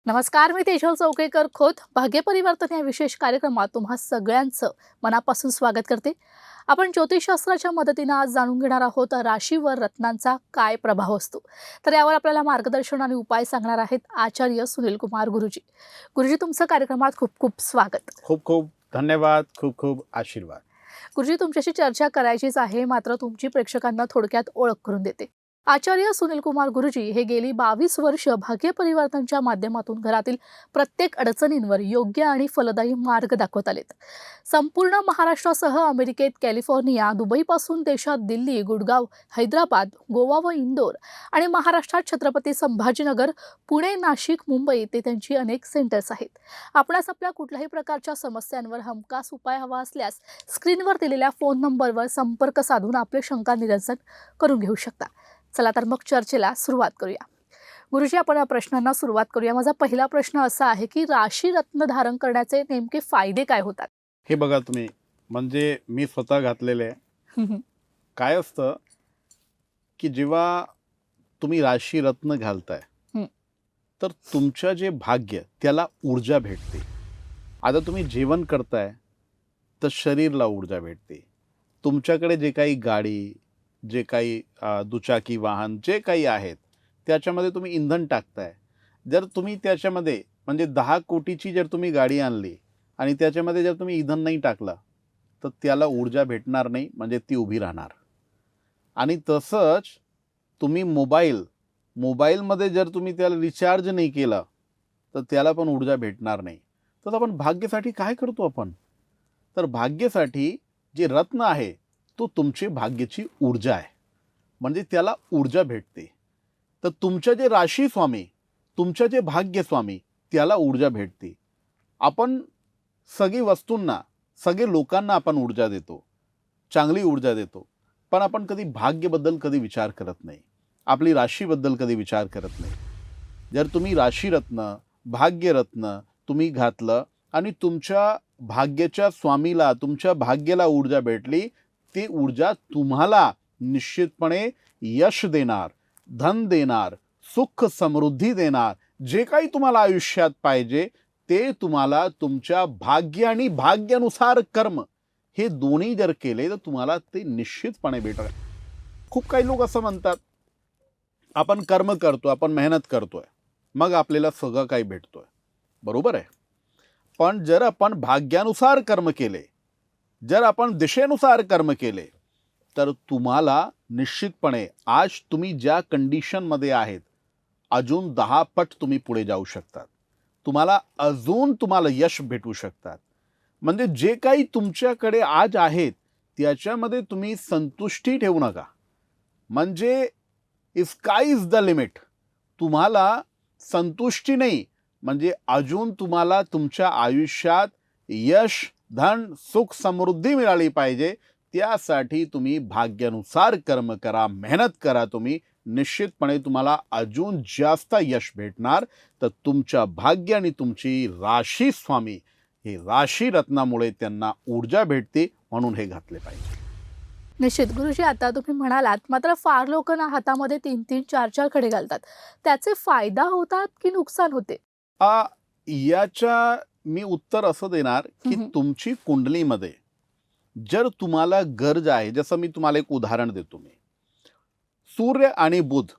नमस्कार, मी तेजल चौकेकर खोत भाग्य परिवर्तन या विशेष कार्यक्रमात तुम्हा सगळ्यांचं मनापासून स्वागत करते. आपण ज्योतिषशास्त्राच्या मदतीने आज जाणून घेणार आहोत राशीवर रत्नांचा काय प्रभाव असतो. तर यावर आपल्याला मार्गदर्शन आणि उपाय सांगणार आहेत आचार्य सुनील कुमार गुरुजी. गुरुजी, तुमचं कार्यक्रमात खूप खूप स्वागत. खूप खूप धन्यवाद. खूप खूप आशीर्वाद. गुरुजी, तुमच्याशी चर्चा करायचीच आहे, मात्र तुमची प्रेक्षकांना थोडक्यात ओळख करून देते. आचार्य सुनील कुमार गुरुजी हे गेली 22 वर्ष भाग्य परिवर्तनच्या माध्यमातून घरातील प्रत्येक अडचणींवर योग्य आणि फलदायी मार्ग दाखवत आलेत. संपूर्ण महाराष्ट्रासह अमेरिकेत कॅलिफोर्निया, दुबईपासून देशात दिल्ली, गुडगाव, हैदराबाद, गोवा व इंदोर आणि महाराष्ट्रात छत्रपती संभाजीनगर, पुणे, नाशिक, मुंबई येथे त्यांची अनेक सेंटर्स आहेत. आपणास आपल्या कुठल्याही प्रकारच्या समस्यांवर हमखास उपाय हवा असल्यास स्क्रीनवर दिलेल्या फोन नंबरवर संपर्क साधून आपले शंका निरसन करून घेऊ शकता. चला तर मग चर्चेला सुरुवात करूया. गुरुजी, आपण या प्रश्नांना सुरुवात करूया. माझा पहिला प्रश्न असा आहे की राशी रत्न धारण करण्याचे नेमके फायदे काय होतात? हे बघा तुम्ही, म्हणजे मी स्वतः घातलेले आहे. काय असतं की जेव्हा तुम्ही राशी रत्न घालताय तर तुमचं जे भाग्य त्याला ऊर्जा भेटते. आता तुम्ही जेवण करताय तर शरीरला ऊर्जा भेटते. तुमच्याकडे जे काही गाडी, जे काही दुचाकी वाहन जे काही आहेत त्याच्यामध्ये तुम्ही इंधन टाकताय. जर तुम्ही त्याच्यामध्ये म्हणजे 10 कोटीची जर तुम्ही गाडी आणली आणि त्याच्यामध्ये जर तुम्ही इंधन नाही टाकलं तर त्याला ऊर्जा भेटणार नाही, म्हणजे ती उभी राहणार. आणि तसंच तुम्ही मोबाईलमध्ये जर तुम्ही त्याला रिचार्ज नाही केलं तर त्याला पण ऊर्जा भेटणार नाही. तर आपण भाग्यासाठी काय करतो आपण? तर भाग्यासाठी जे रत्न आहे तो तुमची भाग्याची ऊर्जा आहे, म्हणजे त्याला ऊर्जा भेटते. तर तुमचे जे राशी स्वामी, तुमचे जे भाग्यस्वामी त्याला ऊर्जा भेटते. आपण सगळी वस्तूंना, सगळे लोकांना आपण ऊर्जा देतो, चांगली ऊर्जा देतो, पण आपण कधी भाग्यबद्दल कधी विचार करत नाही, आपली राशीबद्दल कधी विचार करत नाही. जर तुम्ही राशीरत्न, भाग्यरत्न तुम्ही घातलं आणि तुमच्या भाग्याच्या स्वामीला, तुमच्या भाग्याला ऊर्जा भेटली, ती ऊर्जा तुम्हाला निश्चितपणे यश देणार, धन देणार, सुख समृद्धी देणार. जे काही तुम्हाला आयुष्यात पाहिजे ते तुम्हाला तुमच्या भाग्य आणि भाग्यानुसार कर्म हे दोन्ही जर केले तर तुम्हाला ते निश्चितपणे भेटणार. खूप काही लोक असं म्हणतात, आपण कर्म करतो, आपण मेहनत करतोय, मग आपल्याला सगळं काही भेटतोय. बरोबर आहे, पण जर आपण भाग्यानुसार कर्म केले, जर आपण दिशेनुसार कर्म केले तर तुम्हाला निश्चितपणे आज तुम्ही ज्या कंडिशनमध्ये आहेत अजून 10 पट तुम्ही पुढे जाऊ शकतात. तुम्हाला यश भेटू शकतात. म्हणजे जे काही तुमच्याकडे आज आहेत त्याच्यामध्ये तुम्ही संतुष्टी ठेवू नका. म्हणजे स्काय इज द लिमिट. तुम्हाला संतुष्टी नाही, म्हणजे अजून तुम्हाला तुमच्या आयुष्यात यश, धन, सुख समृद्धी मिळाली पाहिजे. त्यासाठी तुम्ही भाग्यानुसार कर्म करा, मेहनत करा. तुम्ही निश्चितपणे तुम्हाला अजून जास्त यश भेटणार. तर तुमच्या भाग्य आणि तुमची राशी स्वामी हे राशी रत्नामुळे त्यांना ऊर्जा भेटते, म्हणून हे घातले पाहिजे. निश्चित. गुरुजी, आता तुम्ही म्हणालात, मात्र फार लोक ना हातामध्ये 3-3, 4-4 खडे घालतात. त्याचे फायदा होतात की नुकसान होते? याच्या मी उत्तर असं देणार की तुमची कुंडलीमध्ये जर तुम्हाला गरज आहे, जसं मी तुम्हाला एक उदाहरण देतो. मी सूर्य आणि बुध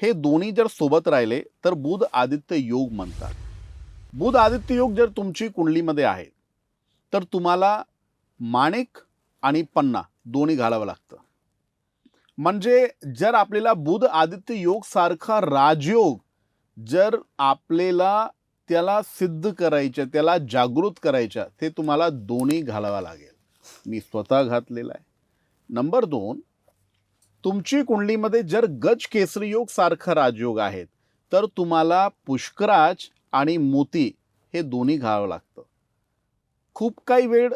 हे दोन्ही जर सोबत राहिले तर बुध आदित्य योग म्हणतात. बुध आदित्य योग जर तुमची कुंडलीमध्ये आहे तर तुम्हाला माणिक आणि पन्ना दोन्ही घालावं लागतं. म्हणजे जर आपल्याला बुध आदित्य योग सारखा राजयोग जर आपल्याला त्याला सिद्ध करायचं, त्याला जागृत करायचं, ते तुम्हाला दोन्ही घालावं लागेल. मी स्वतः घातलेला आहे. नंबर 2, तुमची कुंडलीमध्ये जर गज केसरी योग सारखा राजयोग आहेत तर तुम्हाला पुष्कराज आणि मोती हे दोन्ही घालावं लागतं. खूप काही वेळ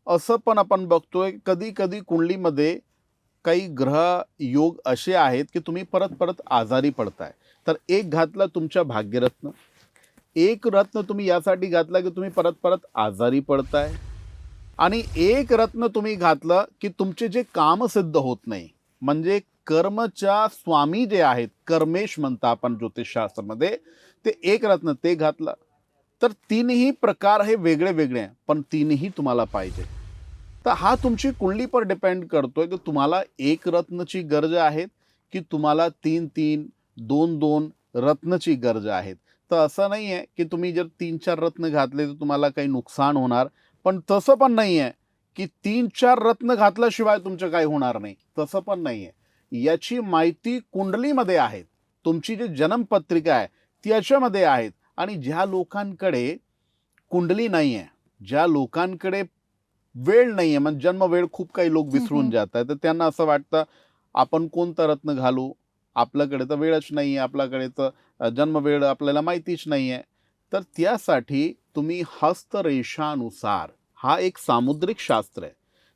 असं पण आपण बघतोय, कधी कधी कुंडलीमध्ये काही ग्रह योग असे आहेत की तुम्ही परत परत आजारी पडताय. तर एक घातला तुमच्या भाग्यरत्न, एक रत्न तुम्ही यासाठी घातला की तुम्ही परत परत आजारी पडताय, आणि एक रत्न तुम्ही घातलं की तुमचे जे काम सिद्ध होत नाही, म्हणजे कर्मच्या स्वामी जे आहेत, कर्मेश म्हणता आपण ज्योतिषशास्त्रामध्ये, ते एक रत्न ते घातलं. तर तीनही प्रकार हे वेगळे वेगळे आहे, पण तीनही तुम्हाला पाहिजे. तर हा तुमची कुंडलीवर डिपेंड करतोय की तुम्हाला एक रत्नची गरज आहे की तुम्हाला तीन तीन, दोन दोन रत्नची गरज आहे. तर असं नाही आहे की तुम्ही जर 3-4 रत्न घातले तर तुम्हाला काही नुकसान होणार, पण तसं पण नाही आहे की 3-4 रत्न घातल्याशिवाय तुमचं काही होणार नाही, तसं पण नाही आहे. याची माहिती कुंडलीमध्ये आहे, तुमची जी जन्मपत्रिका आहे त्याच्यामध्ये आहेत. आणि ज्या लोकांकडे कुंडली नाही आहे, ज्या लोकांकडे वेळ नाही आहे, म्हणजे जन्म वेळ खूप काही लोक विसरून जातात, तर त्यांना असं वाटतं आपण कोणतं रत्न घालू, आपल्याकडे तर वेळच नाही आहे, आपल्याकडे तर जन्मवेळ आपल्याला माहितीच नाही आहे. तर त्यासाठी तुम्ही हस्तरेषानुसार, हा एक सामुद्रिक शास्त्र आहे,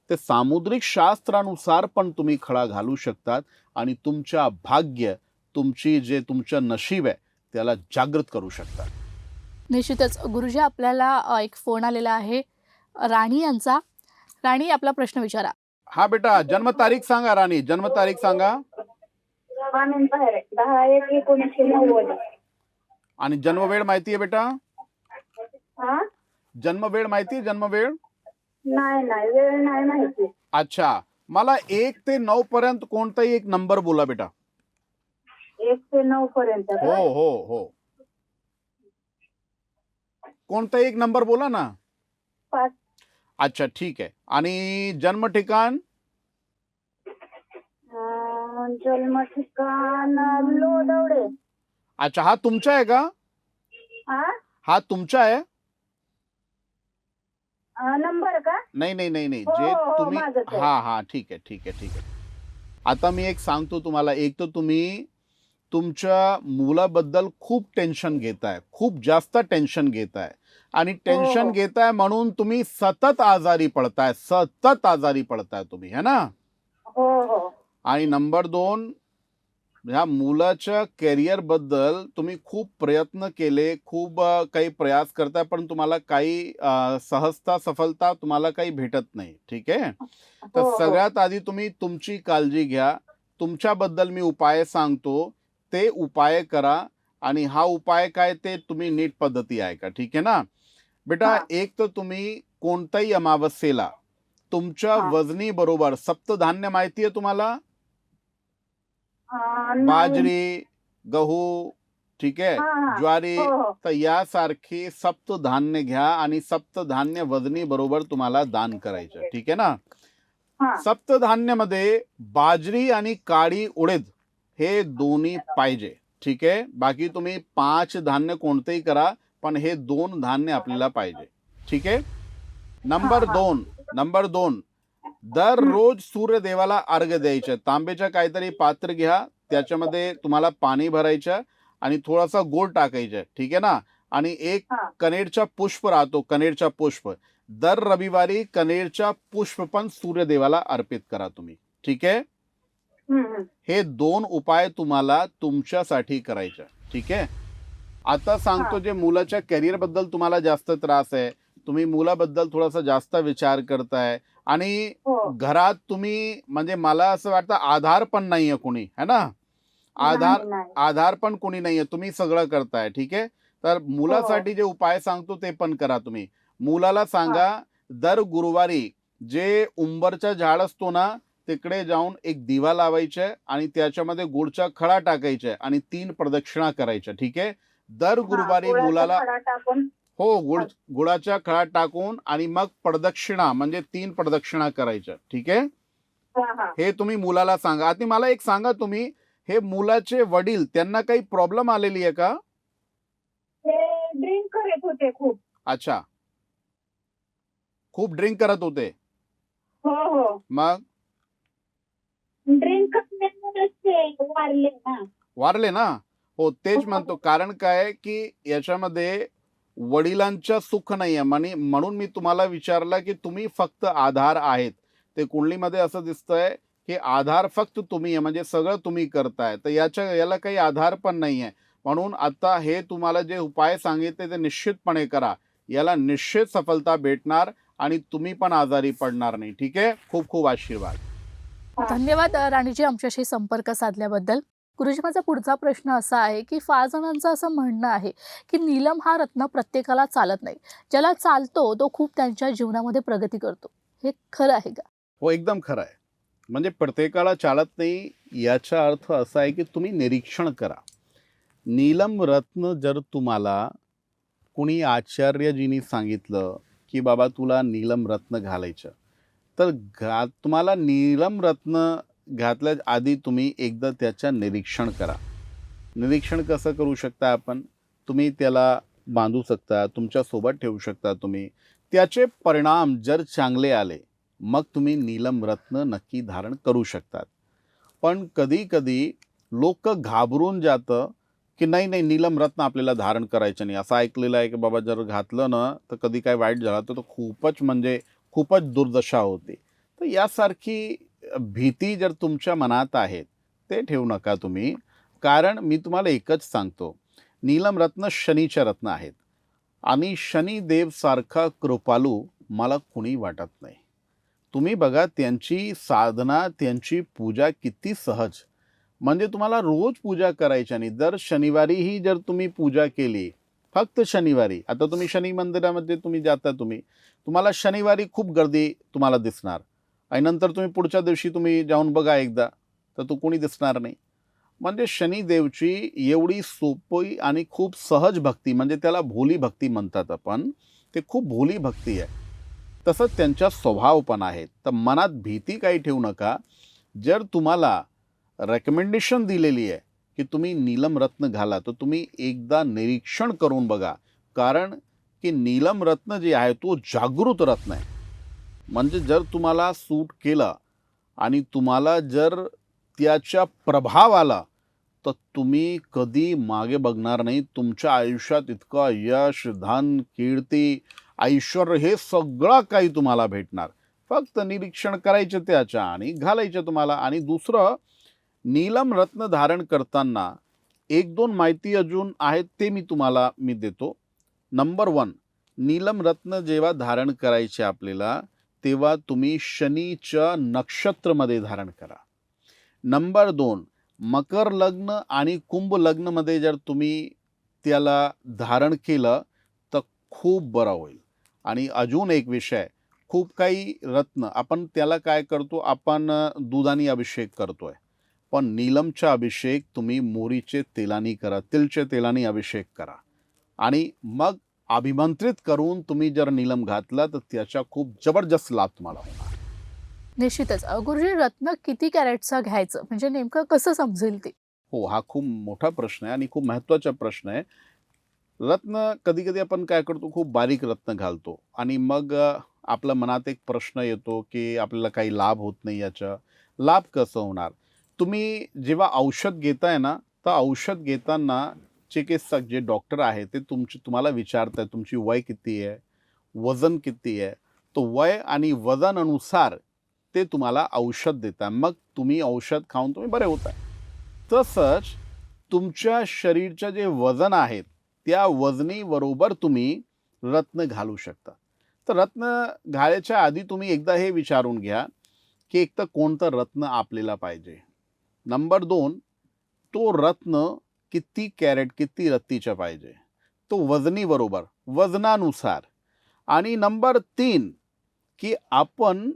ते सामुद्रिक शास्त्रानुसार पण तुम्ही खडा घालू शकतात आणि तुमच्या भाग्य, तुमची जे तुमचं नशीब आहे त्याला जागृत करू शकतात. निश्चितच गुरुजी, आपल्याला एक फोन आलेला आहे राणी यांचा. राणी, आपला प्रश्न विचारा. हा बेटा, जन्मतारीख सांगा राणी, जन्मतारीख सांगा. 10/1/1990. आणि जन्मवेळ माहिती आहे बेटा? हा? जन्मवेळ माहिती आहे? जन्मवेळ? नाही वेळ नाही माहिती. अच्छा, मला 1 ते 9 पर्यंत कोणताही एक नंबर बोला बेटा. 1 ते 9 पर्यंत हो हो हो, कोणताही एक नंबर बोला ना. 5. अच्छा ठीक आहे. आणि जन्म ठिकाण? जन्म ठिकाण लोदवडे. अच्छा, हा तुमचा आहे का? हा? हा तुमचा आहे? नंबर का? नाही नाही नाही नाही, हो, जे हो, तुम्ही, माझंच आहे. हा हा ठीक आहे ठीक आहे ठीक आहे. आता मी एक सांगतो तुम्हाला. एक तर तुम्ही तुमच्या मुलाबद्दल खूप टेन्शन घेताय, खूप जास्त टेन्शन घेताय, आणि टेन्शन हो. घेताय म्हणून तुम्ही सतत आजारी पडताय, सतत आजारी पडताय तुम्ही, है ना. हो हो. आणि नंबर 2, ह्या मुलाच्या कॅरियर बद्दल तुम्ही खूप प्रयत्न केले, खूप काही प्रयास करताय, पण तुम्हाला काही सहजता, सफलता तुम्हाला काही भेटत नाही. ठीक आहे. तर हो, हो. सगळ्यात आधी तुम्ही तुमची काळजी घ्या. तुमच्याबद्दल मी उपाय सांगतो, ते उपाय करा. आणि हा उपाय काय ते तुम्ही नीट पद्धती ऐका. ठीक आहे ना बेटा. हा. एक तर तुम्ही कोणत्याही अमावस्येला तुमच्या हा. वजनी बरोबर सप्तधान्य माहिती आहे तुम्हाला? नाही. बाजरी, गहू, ठीक आहे, हा, हा. ज्वारी, हो, हो. तर यासारखी सप्तधान्य घ्या आणि सप्तधान्य वजनी बरोबर तुम्हाला दान करायचं. ठीक आहे ना. हा. सप्तधान्यामध्ये बाजरी आणि काळी उडीद हे दोन्ही पाहिजे. ठीक आहे. बाकी तुम्ही 5 धान्य कोणतेही करा, पण हे 2 धान्य आपल्याला पाहिजे. ठीक आहे. नंबर हा. 2, नंबर 2, दररोज सूर्यदेवाला अर्घ्य द्यायचं. तांब्याच्या काहीतरी पात्र घ्या, त्याच्यामध्ये तुम्हाला पाणी भरायचं आणि थोडासा गोड टाकायचं. ठीक आहे ना. आणि एक हा. कनेरचा पुष्प राहतो, कनेरचा पुष्प, दर रविवारी कनेरचा पुष्प पण सूर्यदेवाला अर्पित करा तुम्ही. ठीक आहे. हे 2 उपाय तुम्हाला तुमच्यासाठी करायचे. ठीक आहे. आता सांगतो, जे मुलाच्या कॅरियर बद्दल तुम्हाला जास्त त्रास आहे, तुम्ही मुलाबद्दल थोडासा जास्त विचार करताय, आणि हो. घरात तुम्ही, म्हणजे मला असं वाटतं आधार पण नाहीये कोणी, है ना. नाही. आधार पण कोणी नाहीये, तुम्ही सगळं करताय. ठीक आहे. तर मुलासाठी जे उपाय सांगतो ते पण करा तुम्ही. मुलाला सांगा, दर गुरुवारी जे उंबरचा झाड असतो ना, तिकडे जाऊन एक दिवा लावायचा आणि त्याच्यामध्ये गुळचा खडा टाकायचा आणि 3 प्रदक्षिणा करायच्या. ठीक आहे. दर गुरुवारी मुलाला, खडा टाकून. हो, गुळाच्या खडा टाकून आणि मग प्रदक्षिणा, म्हणजे 3 प्रदक्षिणा करायच्या. ठीक आहे. हे तुम्ही मुलाला सांगा. आणि मला एक सांगा, तुम्ही हे मुलाचे वडील, त्यांना काही प्रॉब्लेम आलेली आहे का? ते ड्रिंक करत होते खूप. अच्छा, खूप ड्रिंक करत होते. हो हो. मग ड्रिंक करण्यामुळेच ते वारले ना. वारले ना. हो, तेच म्हणतो. कारण काय की याच्यामध्ये वडिलांचं सुख नाहीये, म्हणून मी तुम्हाला विचारलं की तुम्ही फक्त आधार आहेत. ते कुंडलीमध्ये असं दिसतंय की आधार फक्त तुम्ही आहे, म्हणजे सगळं तुम्ही करताय, तर याला काही आधार पण नाहीये. म्हणून आता हे तुम्हाला जे उपाय सांगितले ते निश्चितपणे करा. याला निश्चित सफलता भेटणार आणि तुम्ही पण आजारी पडणार नाही. ठीक आहे. खूप खूप आशीर्वाद. धन्यवाद राणीजी आमच्याशी संपर्क साधल्याबद्दल. गुरुजी माझा पुढचा प्रश्न असा आहे, की फार जणांचं असं म्हणणं आहे, की नीलम हा रत्न प्रत्येकाला चालत नाही. ज्याला चालतो तो खूप त्यांच्या जीवनामध्ये प्रगती करतो. हे खरं आहे का? हो, एकदम खरं आहे. म्हणजे प्रत्येकाला चालत नाही याचा अर्थ असा आहे की तुम्ही निरीक्षण करा. नीलम रत्न जर तुम्हाला कुणी आचार्यजींनी सांगितलं की बाबा तुला नीलम रत्न घालायचं, तर तुम्हाला नीलम रत्न घातल्या आधी तुम्ही एकदा त्याचं निरीक्षण करा. निरीक्षण कसं करू शकता आपण? तुम्ही त्याला बांधू शकता, तुमच्यासोबत ठेवू शकता तुम्ही. त्याचे परिणाम जर चांगले आले, मग तुम्ही नीलम रत्न नक्की धारण करू शकतात. पण कधी-कधी लोकं घाबरून जातं, की नाही, नाही नीलम रत्न आपल्याला धारण करायचं नाही. असं ऐकलेलं आहे, की बाबा जर घातलं ना, तर कधी काय वाईट झालं तर तो खूपच म्हणजे खूपच दुर्दशा होते. तर यासारखी भीती जर तुमच्या मनात आहे, ते ठेवू नका तुम्ही. कारण मी तुम्हाला एकच सांगतो, नीलम रत्न शनीचे रत्न आहेत आणि शनिदेव सारखा कृपालू मला कुणी वाटत नाही. तुम्ही बघा त्यांची साधना, त्यांची पूजा किती सहज. म्हणजे तुम्हाला रोज पूजा करायची नाही. दर शनिवारीही जर तुम्ही पूजा केली, फक्त शनिवारी. आता तुम्ही शनी मंदिरामध्ये तुम्ही जाता तुम्हाला शनिवारी खूप गर्दी तुम्हाला दिसणार आणि नंतर तुम्ही पुढच्या दिवशी तुम्ही जाऊन बघा एकदा, तर तो कोणी दिसणार नाही. म्हणजे शनिदेवची एवढी सोपी आणि खूप सहज भक्ती, म्हणजे त्याला भोली भक्ती म्हणतात आपण. ते खूप भोली भक्ती आहे. तसंच त्यांचा स्वभाव पण आहे. तर मनात भीती काही ठेवू नका. जर तुम्हाला रेकमेंडेशन दिलेली आहे की तुम्ही नीलम रत्न घाला, तर तुम्ही एकदा निरीक्षण करून बघा. कारण की नीलम रत्न जे आहे तो जागृत रत्न आहे. म्हणजे जर तुम्हाला सूट केलं आणि तुम्हाला जर त्याचा प्रभाव आला, तर तुम्ही कधी मागे बघणार नाही. तुमच्या आयुष्यात इतकं यश, धन, कीर्ती, ऐश्वर्य हे सगळं काही तुम्हाला भेटणार. फक्त निरीक्षण करायचं त्याच्या आणि घालायचं तुम्हाला. आणि दुसरं, नीलम रत्न धारण करताना 1-2 माहिती अजून आहेत ते मी तुम्हाला देतो. नंबर 1, नीलम रत्न जेव्हा धारण करायचे आपल्याला, तेव्हा तुम्ही शनीच्या नक्षत्रमध्ये धारण करा. नंबर 2, मकर लग्न आणि कुंभ लग्नमध्ये जर तुम्ही त्याला धारण केलं तर खूप बरं होईल. आणि अजून एक विषय, खूप काही रत्न आपण त्याला काय करतो, आपण दुधाने अभिषेक करतोय. पण नीलमचा अभिषेक तुम्ही मोहरीचे तेलाने करा, तिळचे तेलाने अभिषेक करा आणि मग अभिमंत्रित करून तुम्ही जर नीलम घातला तर त्याचा खूप जबरदस्त लाभ तुम्हाला होणार. निश्चितच. गुरुजी रत्न किती कॅरेटचं घ्यायचं? म्हणजे नेमकं कसं समजेल ते? हो, हा खूप मोठा प्रश्न आहे आणि खूप महत्त्वाचा प्रश्न आहे. रत्न कधी-कधी आपण काय करतो, खूप बारीक रत्न घालतो आणि मग आपल्या मनात एक प्रश्न येतो, की आपल्याला काही लाभ होत नाही याचा. लाभ कसं होणार? तुम्ही जेव्हा औषध घेताय ना, तर औषध घेताना चिकित्सक जे डॉक्टर आहेत ते तुम्हाला विचारतात तुमची वय किती आहे, वजन किती आहे. तो वय आणि वजनानुसार ते तुम्हाला औषध देतात. मग तुम्ही औषध खाऊन तुम्ही बरे होताय. तसंच तुमच्या शरीरचं जे वजन आहे, त्या वजनीबरोबर तुम्ही रत्न घालू शकता. तर रत्न घालायच्या आधी तुम्ही एकदा हे विचारून घ्या, की एक तर कोणतं रत्न आपल्याला पाहिजे. नंबर 2, तो रत्न किती कॅरेट, किती रत्तीचा पाहिजे. तो वजनीबरोबर, वजनानुसार. आणि नंबर 3, की आपण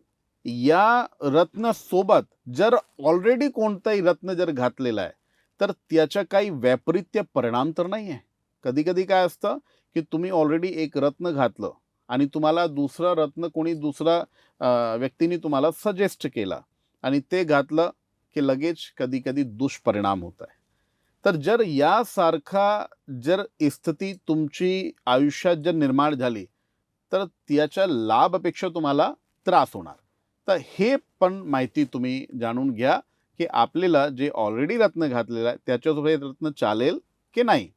या रत्नासोबत जर ऑलरेडी कोणताही रत्न जर घातलेला आहे, तर त्याचा काही वैपरीत्य परिणाम तर नाही आहे. कधी-कधी काय असतं, की तुम्ही ऑलरेडी एक रत्न घातलं आणि तुम्हाला दुसरं रत्न कोणी दुसरा व्यक्तीने तुम्हाला सजेस्ट केला आणि ते घातलं, की लगेच कधी-कधी दुष्परिणाम होत आहे. तर जर यासारखा जर स्थिती तुमची आयुष्यात जर निर्माण झाली, तर त्याच्या लाभापेक्षा तुम्हाला त्रास होणार. तर हे पण माहिती तुम्ही जाणून घ्या, की आपल्याला जे ऑलरेडी रत्न घातलेलं आहे त्याच्यासोबत हे रत्न चालेल की नाही.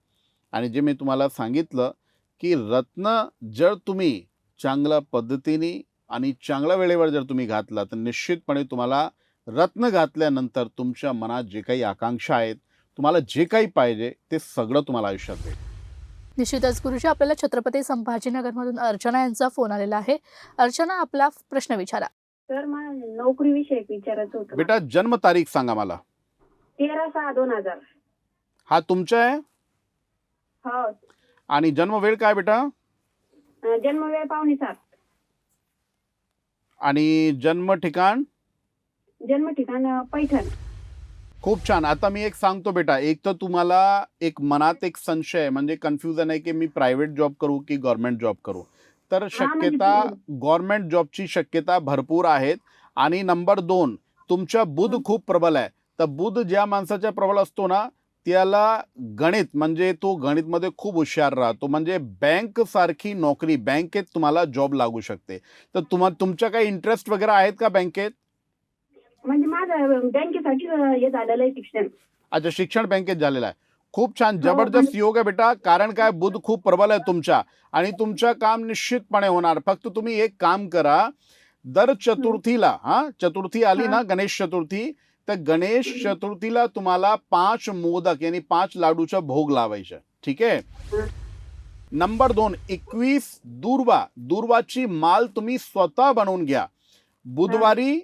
आणि जे मी तुम्हाला सांगितलं, की रत्न जर तुम्ही चांगल्या पद्धतीने आणि चांगल्या वेळेवर जर तुम्ही घातला, तर निश्चितपणे तुम्हाला रत्न घातल्यानंतर तुमच्या मनात जे काही आकांक्षा आहेत, तुम्हाला जे काही पाहिजे ते सगळं तुम्हाला आयुष्यात भेटेल. निश्चितच गुरुजी आपल्याला छत्रपती संभाजीनगरमधून अर्चना यांचा फोन आलेला आहे. अर्चना आपला प्रश्न विचारा. सर मला नोकरीविषयी विचारायचं होतं. बेटा जन्म तारीख सांगा मला. 13/6/2000. हा तुमचा आहे हो. आणि जन्म वेळ काय बेटा जन्मवेळ 6:45. आणि जन्म ठिकाण. जन्म ठिकाण पैठण. खूप छान. आता मी एक सांगतो बेटा, एक तर तुम्हाला एक मनात एक संशय आहे, म्हणजे कन्फ्युजन आहे की मी प्रायव्हेट जॉब करू की गव्हर्नमेंट जॉब करू. तर शक्यता गव्हर्नमेंट जॉबची शक्यता भरपूर आहेत. आणि नंबर 2, तुमचा बुध खूप प्रबल आहे. तर बुध ज्या माणसाच्या प्रबल असतो ना त्याला गणित म्हणजे तो गणितमध्ये खूप हुशार राहतो. म्हणजे बँक सारखी नोकरी, बँकेत तुम्हाला जॉब लागू शकते. तर तुमच्या काही इंटरेस्ट वगैरे आहेत का बँकेत? म्हणजे माझं बँकेसाठी हे झालेलं आहे शिक्षण. अच्छा, शिक्षण बँकेत झालेलं आहे. खूप छान, हो, जबरदस्त योग आहे बेटा. कारण काय बुध खूप प्रबल आहे तुमच्या आणि तुमचं काम निश्चितपणे होणार. फक्त तुम्ही एक काम करा, दर चतुर्थीला चतुर्थी आली ना गणेश चतुर्थी, तर गणेश चतुर्थीला तुम्हाला 5 मोदक यानी 5 लाडूचा भोग लावायचा. ठीक आहे. नंबर 2, 21 दूर्वाची माल तुम्ही स्वतः बनवून घ्या. बुधवारी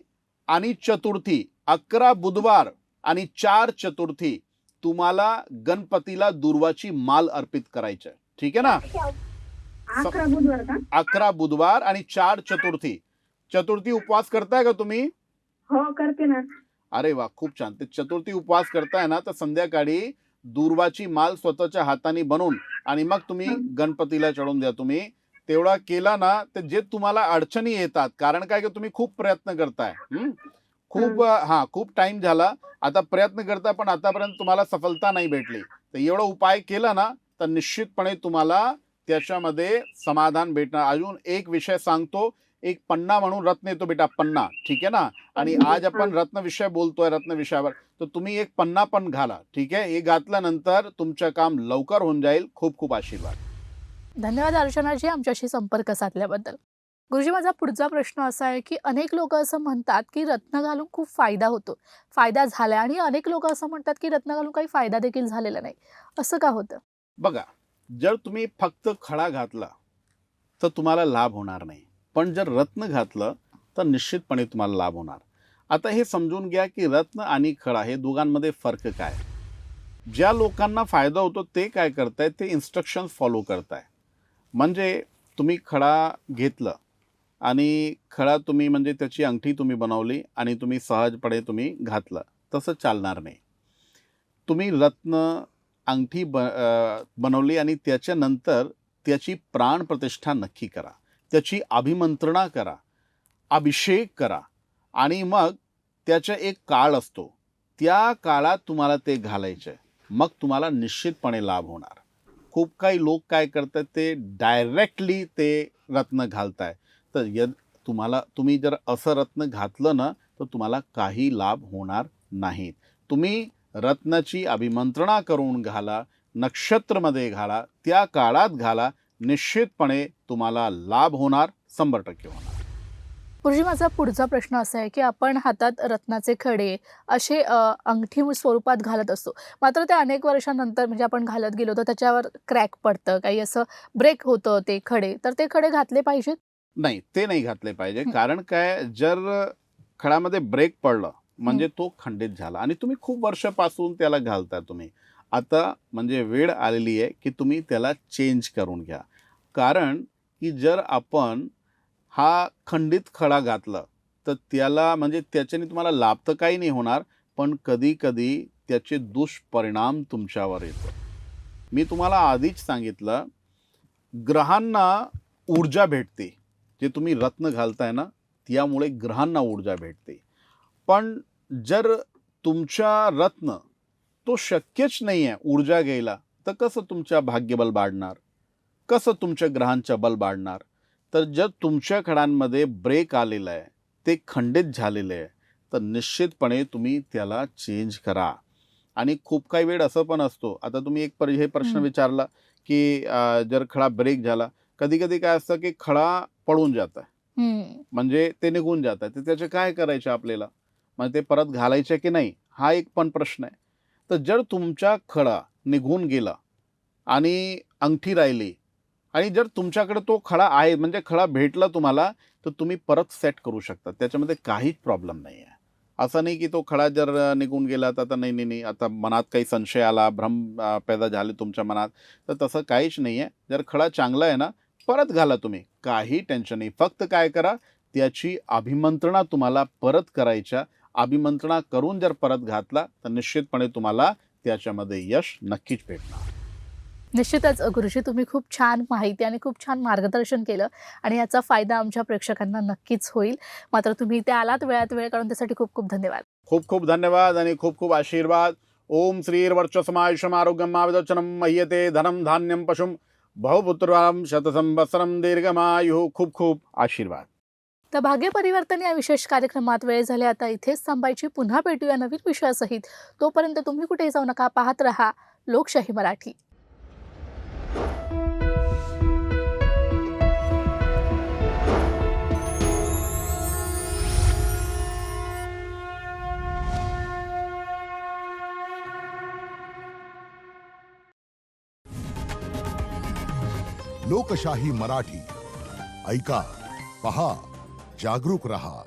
आणि चतुर्थी, 11 बुधवार आणि 4 चतुर्थी तुम्हाला गणपतीला दूर्वाची माल अर्पित करायची आहे. ठीक आहे ना. 11 बुधवार का? 11 बुधवार आणि 4 चतुर्थी. चतुर्थी उपवास करताय का तुम्ही? हो करते ना. अरे वा, खूप छान. ते चतुर्थी उपवास करताय ना, तर संध्याकाळी दूर्वाची माल स्वतःच्या हाताने बनवून आणि मग तुम्ही गणपतीला चढवून द्या. तुम्ही तेवढा केला ना, तर जे तुम्हाला अडचणी येतात, कारण काय की तुम्ही खूप प्रयत्न करताय, खूप टाइम झाला, आता प्रयत्न करताय पण आतापर्यंत तुम्हाला सफलता नाही भेटली. तर एवढा उपाय केला ना तर निश्चितपणे तुम्हाला त्याच्यामध्ये समाधान भेटणार. अजून एक विषय सांगतो, एक पन्ना म्हणून रत्न येतो बेटा, पन्ना. ठीक आहे ना. आणि आज आपण रत्न विषय बोलतोय, रत्न विषयावर. तर तुम्ही एक पन्ना पण घाला. ठीक आहे. हे घातल्यानंतर तुमचं काम लवकर होऊन जाईल. खूप खूप आशीर्वाद. धन्यवाद अर्चनाजी आमच्याशी संपर्क साधल्याबद्दल. गुरुजी, माझा पुढचा प्रश्न असा आहे की अनेक लोक असं म्हणतात की रत्न घालून खूप फायदा होतो, फायदा झाला, आणि अनेक लोक असं म्हणतात की रत्न घालून काही फायदा देखील झालेला नाही. असं का होतं? बघा, जर तुम्ही फक्त खडा घातला तर तुम्हाला लाभ होणार नाही, पण जर रत्न घातलं तर निश्चितपणे तुम्हाला लाभ होणार. आता हे समजून घ्या की रत्न आणि खडा हे दोघांमध्ये फरक काय. ज्या लोकांना फायदा होतो ते काय करताय, ते इन्स्ट्रक्शन्स फॉलो करताय. म्हणजे तुम्ही खडा घेतलं आणि खडा तुम्ही म्हणजे त्याची अंगठी तुम्ही बनवली आणि तुम्ही सहजपणे तुम्ही घातलं, तसं चालणार नाही. तुम्ही रत्न अंगठी बनवली आणि त्याच्यानंतर त्याची प्राणप्रतिष्ठा नक्की करा, त्याची अभिमंत्रणा करा, अभिषेक करा आणि मग त्याचा एक काळ असतो, त्या काळात तुम्हाला ते घालायचं आहे. मग तुम्हाला निश्चितपणे लाभ होणार. खूप काही लोक काय करतात, ते डायरेक्टली ते रत्न घालताय. तर तुम्ही जर असं रत्न घातलं ना तर तुम्हाला काही लाभ होणार नाहीत. तुम्ही रत्नाची अभिमंत्रणा करून घाला, नक्षत्रमध्ये घाला, त्या काळात घाला, निश्चितपणे तुम्हाला लाभ होणार, 100% होणार. गुरुजी, माझा पुढचा प्रश्न असा आहे की आपण हातात रत्नाचे खडे असे अंगठी स्वरूपात घालत असतो, मात्र ते अनेक वर्षांनंतर म्हणजे आपण घालत गेलो तर त्याच्यावर क्रॅक पडतं, काही असं ब्रेक होतं ते खडे, तर ते खडे घातले पाहिजेत? नाही, ते नाही घातले पाहिजे. कारण काय, जर खडामध्ये ब्रेक पडलं म्हणजे तो खंडित झाला आणि तुम्ही खूप वर्षापासून त्याला घालता. तुम्ही आता म्हणजे वेळ आलेली आहे की तुम्ही त्याला चेंज करून घ्या. कारण की जर आपण हा खंडित खडा घातला तर त्याला म्हणजे त्याच्याने तुम्हाला लाभ तर काही नाही होणार, पण कधी कधी त्याचे दुष्परिणाम तुमच्यावर येतो. मी तुम्हाला आधीच सांगितलं, ग्रहांना ऊर्जा भेटते. जे तुम्ही रत्न घालताय ना त्यामुळे ग्रहांना ऊर्जा भेटते. पण जर तुमच्या रत्न तो शक्यच नाही आहे ऊर्जा घ्यायला, तर कसं तुमच्या भाग्यबल वाढणार, कसं तुमच्या ग्रहांचं बल वाढणार. तर जर तुमच्या खडांमध्ये ब्रेक आलेला आहे, ते खंडित झालेले आहे, तर निश्चितपणे तुम्ही त्याला चेंज करा. आणि खूप काही वेळ असं पण असतो, आता तुम्ही हे प्रश्न विचारला की जर खडा ब्रेक झाला, कधी कधी काय असतं की खडा पळून जात आहे, म्हणजे ते निघून जात आहे, तर त्याचे काय करायचे आपल्याला, मग ते परत घालायचे की नाही, हा एक पण प्रश्न आहे. तर जर तुमचा खडा निघून गेला आणि अंगठी राहिली आणि जर तुमच्याकडे तो खडा आहे म्हणजे खडा भेटला तुम्हाला तर तुम्ही परत सेट करू शकता, त्याच्यामध्ये काहीच प्रॉब्लेम नाही आहे. असं नाही की तो खडा जर निघून गेला तर आता नाही नाही नाही आता मनात काही संशय आला, भ्रम पैदा झाले तुमच्या मनात, तर तसं काहीच नाही आहे. जर खडा चांगला आहे ना परत घाला तुम्ही, काही टेन्शन नाही. फक्त काय करा, त्याची अभिमंत्रणा तुम्हाला परत करायच्या. अभिमंत्रणा करून जर परत घातला तर निश्चितपणे तुम्हाला त्याच्यामध्ये यश नक्कीच भेटणार. निश्चितच गुरुजी, तुम्ही खूप छान माहिती आणि खूप छान मार्गदर्शन केलं आणि याचा फायदा आमच्या प्रेक्षकांना नक्कीच होईल. मात्र तुम्ही इथे आलात, वेळात वेळ काढून, त्यासाठी खूप खूप धन्यवाद. खूप खूप धन्यवाद आणि खूप खूप आशीर्वाद. ओम श्रीर्वर्चस्मायुषम आरोग्यम आविदोचनम मह्यते धनम धान्यम पशुम बहुपुत्रम शतसंवत्सरम दीर्घमायु. खूप खूप आशीर्वाद. तर भाग्य परिवर्तन या विशेष कार्यक्रमात वेळ झाले आता इथेच थांबायची. पुन्हा भेटूया नवीन विषयासहित. तोपर्यंत तुम्ही कुठेही जाऊ नका, पाहत रहा लोकशाही मराठी. लोकशाही मराठी ऐका, पहा, जागरूक रहा.